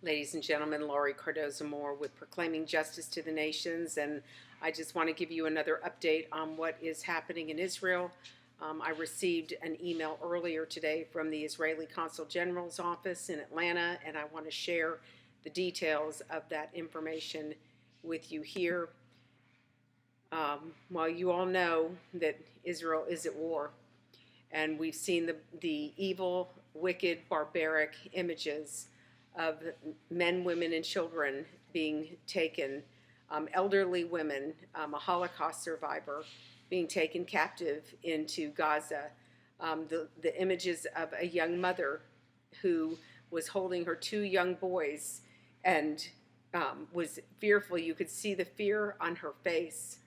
Ladies and gentlemen, Laurie Cardoza Moore with Proclaiming Justice to the Nations, and I just want to give you another update on what is happening in Israel. I received an email earlier today from the Israeli Consul General's office in Atlanta, and I want to share the details of that information with you here. Well, you all know that Israel is at war, and we've seen the evil, wicked, barbaric images of men, women, and children being taken, elderly women, a Holocaust survivor being taken captive into Gaza, the images of a young mother who was holding her two young boys and was fearful. You could see the fear on her face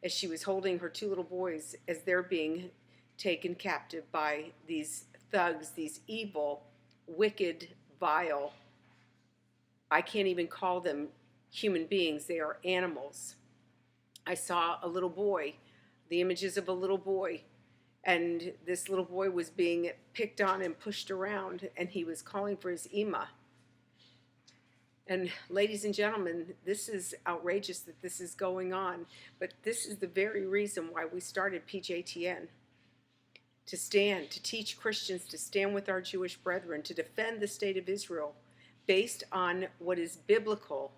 as she was holding her two little boys as they're being taken captive by these thugs, these evil, wicked, vile, I can't even call them human beings, they are animals. I saw a little boy, the images of a little boy, and this little boy was being picked on and pushed around, and he was calling for his Ima. And ladies and gentlemen, this is outrageous that this is going on, but this is the very reason why we started PJTN. To stand, to teach Christians to stand with our Jewish brethren, to defend the state of Israel based on what is biblical,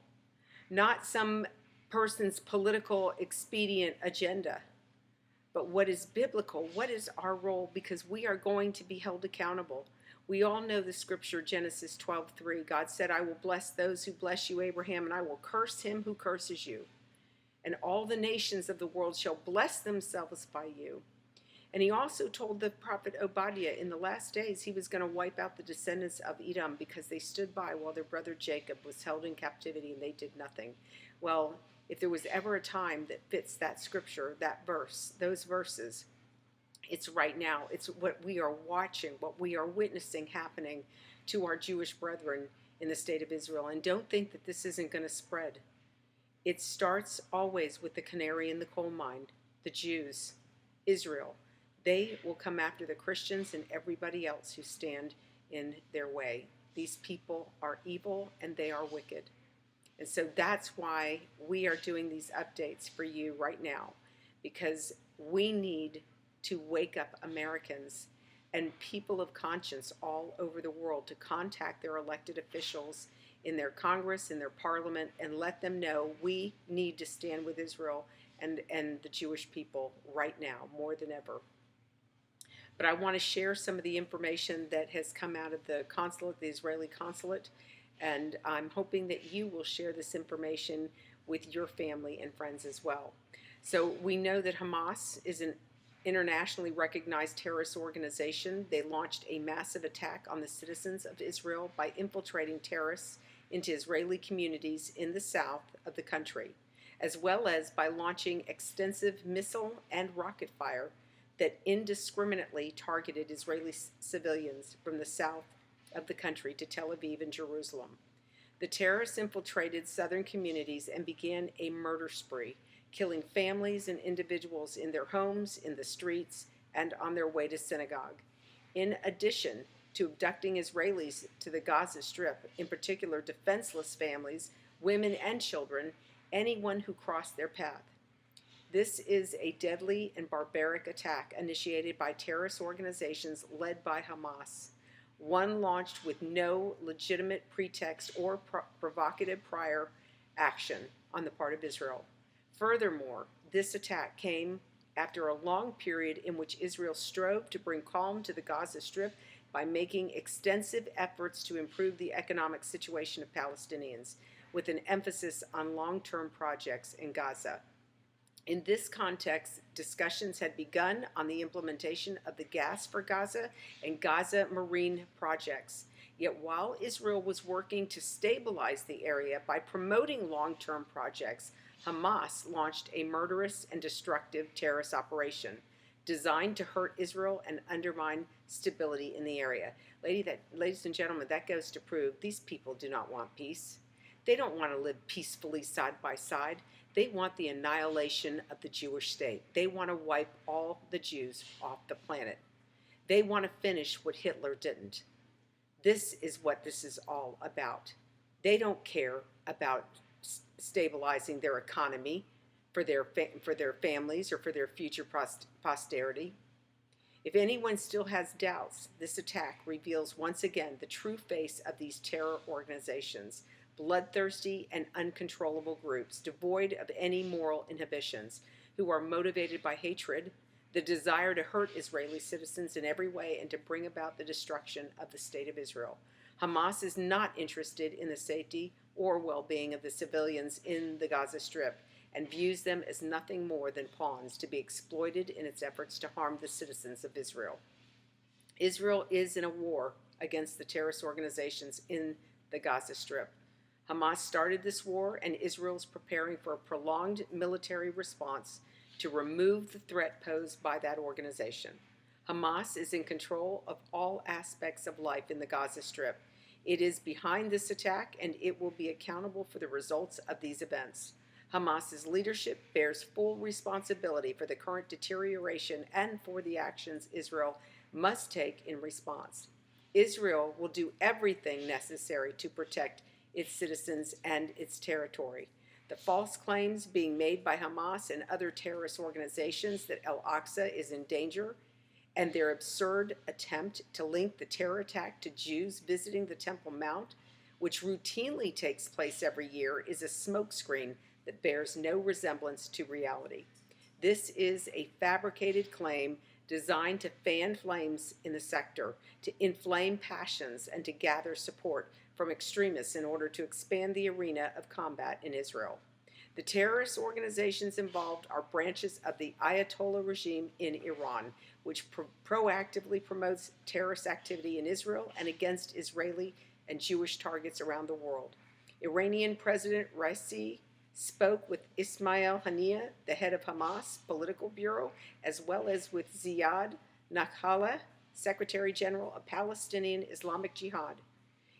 not some person's political expedient agenda, but what is biblical. What is our role? Because we are going to be held accountable. We all know the scripture, Genesis 12:3. God said, I will bless those who bless you, Abraham, and I will curse him who curses you. And all the nations of the world shall bless themselves by you. And he also told the prophet Obadiah in the last days he was going to wipe out the descendants of Edom because they stood by while their brother Jacob was held in captivity and they did nothing. Well, if there was ever a time that fits that scripture, that verse, those verses, it's right now. It's what we are watching, what we are witnessing happening to our Jewish brethren in the state of Israel. And don't think that this isn't going to spread. It starts always with the canary in the coal mine, the Jews, Israel. They will come after the Christians and everybody else who stand in their way. These people are evil and they are wicked. And so that's why we are doing these updates for you right now, because we need to wake up Americans and people of conscience all over the world to contact their elected officials in their Congress, in their parliament, and let them know we need to stand with Israel and the Jewish people right now more than ever. But I want to share some of the information that has come out of the consulate, the Israeli consulate, and I'm hoping that you will share this information with your family and friends as well. So we know that Hamas is an internationally recognized terrorist organization. They launched a massive attack on the citizens of Israel by infiltrating terrorists into Israeli communities in the south of the country, as well as by launching extensive missile and rocket fire that indiscriminately targeted Israeli civilians from the south of the country to Tel Aviv and Jerusalem. The terrorists infiltrated southern communities and began a murder spree, killing families and individuals in their homes, in the streets, and on their way to synagogue. In addition to abducting Israelis to the Gaza Strip, in particular defenseless families, women and children, anyone who crossed their path. This is a deadly and barbaric attack initiated by terrorist organizations led by Hamas, one launched with no legitimate pretext or provocative prior action on the part of Israel. Furthermore, this attack came after a long period in which Israel strove to bring calm to the Gaza Strip by making extensive efforts to improve the economic situation of Palestinians, with an emphasis on long-term projects in Gaza. In this context, discussions had begun on the implementation of the Gas for Gaza and Gaza Marine projects. Yet while Israel was working to stabilize the area by promoting long-term projects, Hamas launched a murderous and destructive terrorist operation designed to hurt Israel and undermine stability in the area. Ladies and gentlemen, that goes to prove these people do not want peace. They don't want to live peacefully side by side. They want the annihilation of the Jewish state. They want to wipe all the Jews off the planet. They want to finish what Hitler didn't. This is what this is all about. They don't care about stabilizing their economy for their families or for their future posterity. If anyone still has doubts, this attack reveals once again the true face of these terror organizations, bloodthirsty and uncontrollable groups devoid of any moral inhibitions, who are motivated by hatred, the desire to hurt Israeli citizens in every way, and to bring about the destruction of the State of Israel. Hamas is not interested in the safety or well-being of the civilians in the Gaza Strip and views them as nothing more than pawns to be exploited in its efforts to harm the citizens of Israel. Israel is in a war against the terrorist organizations in the Gaza Strip. Hamas started this war, and Israel is preparing for a prolonged military response to remove the threat posed by that organization. Hamas is in control of all aspects of life in the Gaza Strip. It is behind this attack, and it will be accountable for the results of these events. Hamas's leadership bears full responsibility for the current deterioration and for the actions Israel must take in response. Israel will do everything necessary to protect its citizens and its territory. The false claims being made by Hamas and other terrorist organizations that Al-Aqsa is in danger, and their absurd attempt to link the terror attack to Jews visiting the Temple Mount, which routinely takes place every year, is a smokescreen that bears no resemblance to reality. This is a fabricated claim designed to fan flames in the sector, to inflame passions, and to gather support from extremists in order to expand the arena of combat in Israel. The terrorist organizations involved are branches of the Ayatollah regime in Iran, which proactively promotes terrorist activity in Israel and against Israeli and Jewish targets around the world. Iranian President Raisi spoke with Ismail Haniyeh, the head of Hamas Political Bureau, as well as with Ziad Nakhala, Secretary General of Palestinian Islamic Jihad.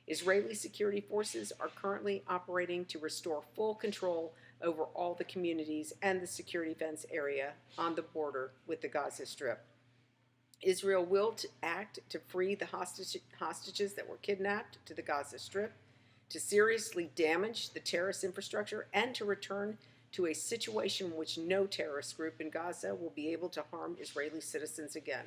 Israeli security forces are currently operating to restore full control over all the communities and the security fence area on the border with the Gaza Strip. Israel will act to free the hostages that were kidnapped to the Gaza Strip, to seriously damage the terrorist infrastructure, and to return to a situation in which no terrorist group in Gaza will be able to harm Israeli citizens again.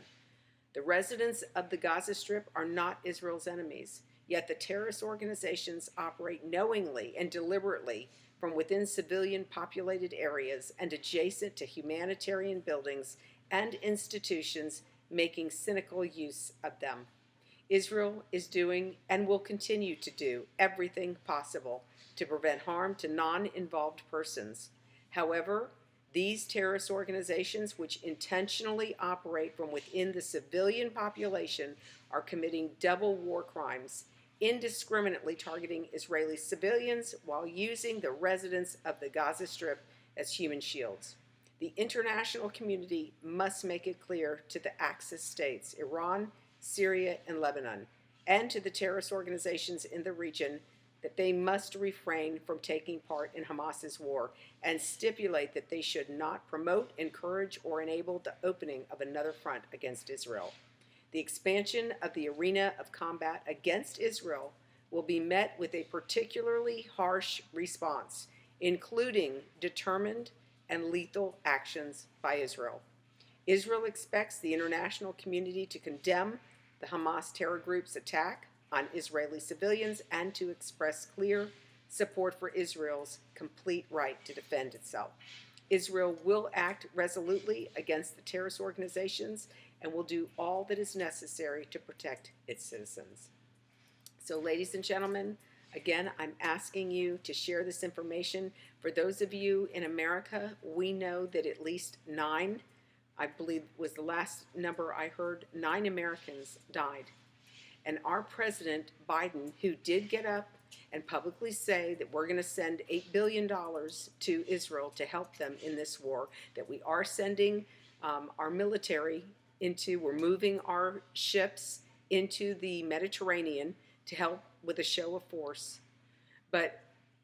The residents of the Gaza Strip are not Israel's enemies, yet the terrorist organizations operate knowingly and deliberately from within civilian-populated areas and adjacent to humanitarian buildings and institutions, making cynical use of them. Israel is doing and will continue to do everything possible to prevent harm to non-involved persons. However, these terrorist organizations, which intentionally operate from within the civilian population, are committing double war crimes, indiscriminately targeting Israeli civilians while using the residents of the Gaza Strip as human shields. The international community must make it clear to the Axis states, Iran, Syria, and Lebanon, and to the terrorist organizations in the region that they must refrain from taking part in Hamas's war and stipulate that they should not promote, encourage, or enable the opening of another front against Israel. The expansion of the arena of combat against Israel will be met with a particularly harsh response, including determined and lethal actions by Israel. Israel expects the international community to condemn the Hamas terror group's attack on Israeli civilians and to express clear support for Israel's complete right to defend itself. Israel will act resolutely against the terrorist organizations and will do all that is necessary to protect its citizens. So, ladies and gentlemen, again, I'm asking you to share this information. For those of you in America, we know that at least 9, I believe was the last number I heard, 9 Americans died. And our President Biden, who did get up and publicly say that we're going to send $8 billion to Israel to help them in this war, that we are sending our military we're moving our ships into the Mediterranean to help with a show of force. But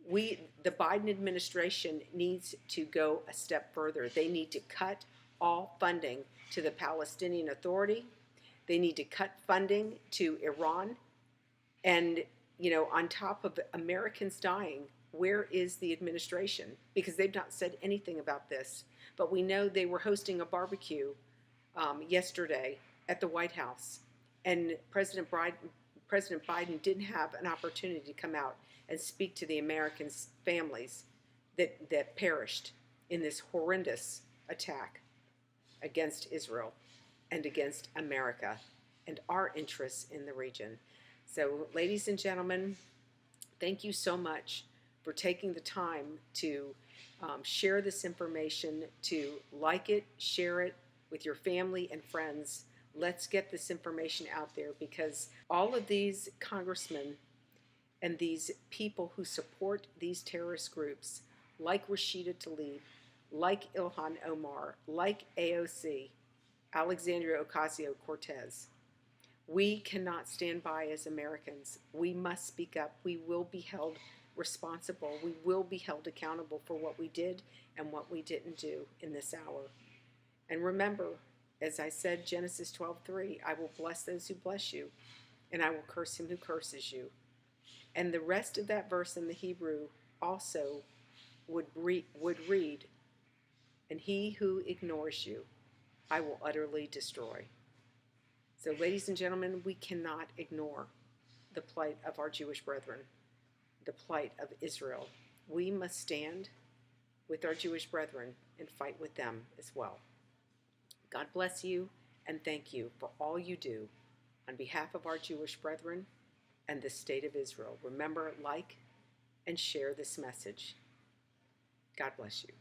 the Biden administration needs to go a step further. They need to cut all funding to the Palestinian Authority. They need to cut funding to Iran. And on top of Americans dying, where is the administration? Because they've not said anything about this. But we know they were hosting a barbecue yesterday at the White House, and President Biden didn't have an opportunity to come out and speak to the American families that perished in this horrendous attack against Israel and against America and our interests in the region. So, ladies and gentlemen, thank you so much for taking the time to share this information, to like it, share it with your family and friends. Let's get this information out there, because all of these congressmen and these people who support these terrorist groups, like Rashida Tlaib, like Ilhan Omar, like AOC, Alexandria Ocasio-Cortez, we cannot stand by as Americans. We must speak up. We will be held responsible. We will be held accountable for what we did and what we didn't do in this hour. And remember, as I said, Genesis 12:3, I will bless those who bless you, and I will curse him who curses you. And the rest of that verse in the Hebrew also would read, and he who ignores you, I will utterly destroy. So, ladies and gentlemen, we cannot ignore the plight of our Jewish brethren, the plight of Israel. We must stand with our Jewish brethren and fight with them as well. God bless you, and thank you for all you do on behalf of our Jewish brethren and the state of Israel. Remember, like and share this message. God bless you.